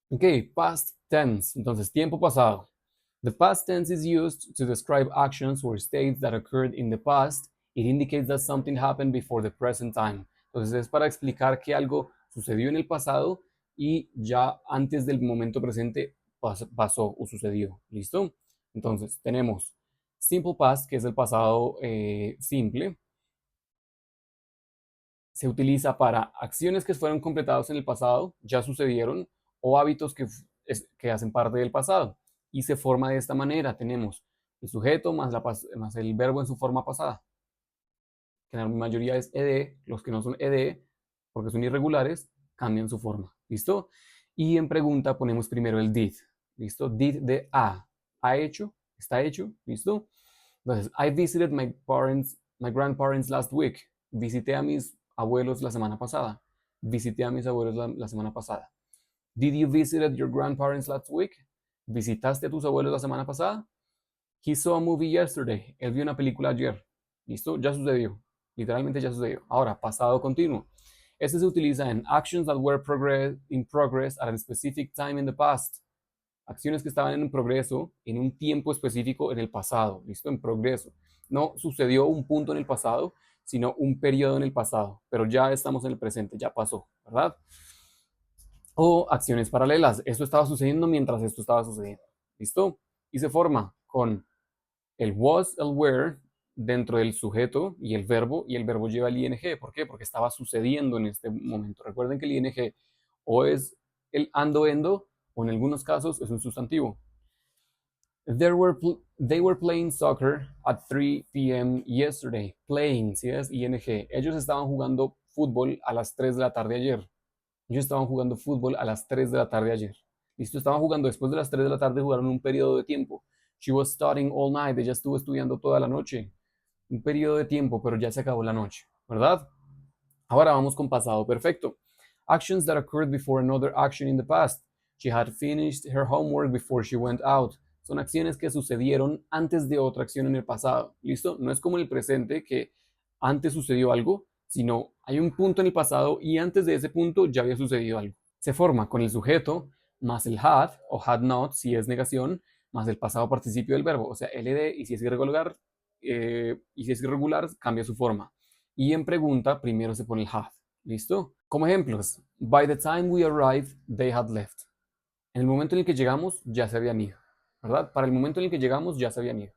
Ok, past tense. Entonces, tiempo pasado. The past tense is used to describe actions or states that occurred in the past. It indicates that something happened before the present time. Entonces, es para explicar que algo sucedió en el pasado y ya antes del momento presente pasó o sucedió. ¿Listo? Entonces, tenemos simple past, que es el pasado simple. Se utiliza para acciones que fueron completadas en el pasado, ya sucedieron, o hábitos que hacen parte del pasado. Y se forma de esta manera. Tenemos el sujeto más el verbo en su forma pasada, que en la mayoría es ed. Los que no son ed, porque son irregulares, cambian su forma. ¿Listo? Y en pregunta ponemos primero el did. ¿Listo? Did de ha hecho, está hecho. ¿Listo? Entonces, I visited my grandparents last week. Visité a mis abuelos la semana pasada. Visité a mis abuelos la semana pasada. Did you visit your grandparents last week? ¿Visitaste a tus abuelos la semana pasada? He saw a movie yesterday. Él vio una película ayer. ¿Listo? Ya sucedió. Literalmente ya sucedió. Ahora, pasado continuo. Este se utiliza en actions that were in progress at a specific time in the past. Acciones que estaban en progreso en un tiempo específico en el pasado. ¿Listo? En progreso. No sucedió un punto en el pasado, sino un periodo en el pasado. Pero ya estamos en el presente, ya pasó, ¿verdad? O acciones paralelas. Esto estaba sucediendo mientras esto estaba sucediendo. ¿Listo? Y se forma con el was, el were, dentro del sujeto y el verbo lleva el ing. ¿Por qué? Porque estaba sucediendo en este momento. Recuerden que el ing o es el ando, endo, o en algunos casos es un sustantivo. They were playing soccer at 3 p.m. yesterday. Playing, ¿sí es? ING. Ellos estaban jugando fútbol a las 3 de la tarde ayer. Ellos estaban jugando fútbol a las 3 de la tarde ayer. Listo, estaban jugando después de las 3 de la tarde, jugaron un periodo de tiempo. She was studying all night. Ella estuvo estudiando toda la noche. Un periodo de tiempo, pero ya se acabó la noche, ¿verdad? Ahora vamos con pasado perfecto. Actions that occurred before another action in the past. She had finished her homework before she went out. Son acciones que sucedieron antes de otra acción en el pasado. ¿Listo? No es como en el presente que antes sucedió algo, sino hay un punto en el pasado y antes de ese punto ya había sucedido algo. Se forma con el sujeto más el had o had not si es negación, más el pasado participio del verbo, o sea, ld, y si es irregular cambia su forma. Y en pregunta primero se pone el had. ¿Listo? Como ejemplos, by the time we arrived, they had left. En el momento en el que llegamos, ya se habían ido, ¿verdad? Para el momento en el que llegamos, ya se habían ido.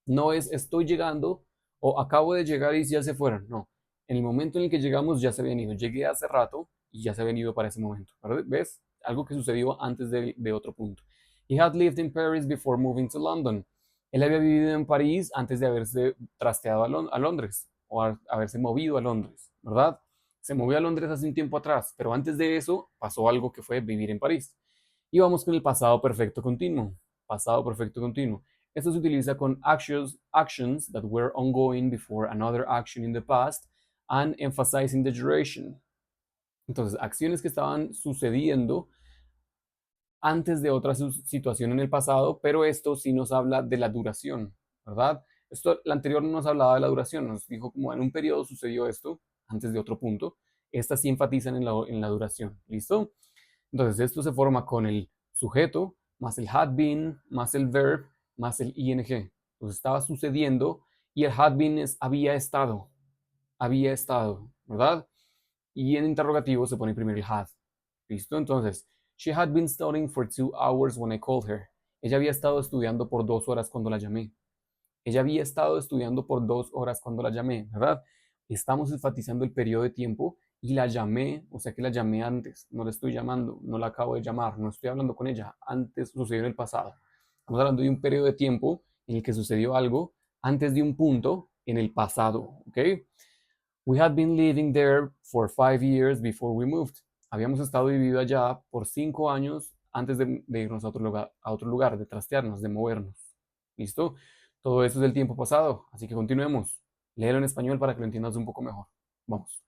No es estoy llegando o acabo de llegar y ya se fueron, no. En el momento en el que llegamos, ya se habían ido. Llegué hace rato y ya se habían ido para ese momento, ¿verdad? ¿Ves? Algo que sucedió antes de otro punto. He had lived in Paris before moving to London. Él había vivido en París antes de haberse trasteado a Londres o haberse movido a Londres, ¿verdad? Se movió a Londres hace un tiempo atrás, pero antes de eso pasó algo que fue vivir en París. Y vamos con el pasado perfecto continuo. Pasado perfecto continuo. Esto se utiliza con actions that were ongoing before another action in the past and emphasizing the duration. Entonces, acciones que estaban sucediendo antes de otra situación en el pasado, pero esto sí nos habla de la duración, ¿verdad? Esto, la anterior no nos hablaba de la duración, nos dijo como en un periodo sucedió esto, antes de otro punto. Estas sí enfatizan en la duración, ¿listo? Entonces, esto se forma con el sujeto, más el had been, más el verb, más el ing. Entonces, estaba sucediendo y el had been es había estado, ¿verdad? Y en interrogativo se pone primero el had. ¿Listo? Entonces, she had been studying for 2 hours when I called her. Ella había estado estudiando por 2 horas cuando la llamé. Ella había estado estudiando por 2 horas cuando la llamé, ¿verdad? Estamos enfatizando el periodo de tiempo y la llamé, o sea que la llamé antes, no la estoy llamando, no la acabo de llamar, no estoy hablando con ella, antes sucedió en el pasado. Estamos hablando de un periodo de tiempo en el que sucedió algo antes de un punto en el pasado, ¿ok? We had been living there for 5 years before we moved. Habíamos estado viviendo allá por 5 años antes de irnos a otro lugar, de trastearnos, de movernos. ¿Listo? Todo eso es del tiempo pasado, así que continuemos. Léelo en español para que lo entiendas un poco mejor. Vamos.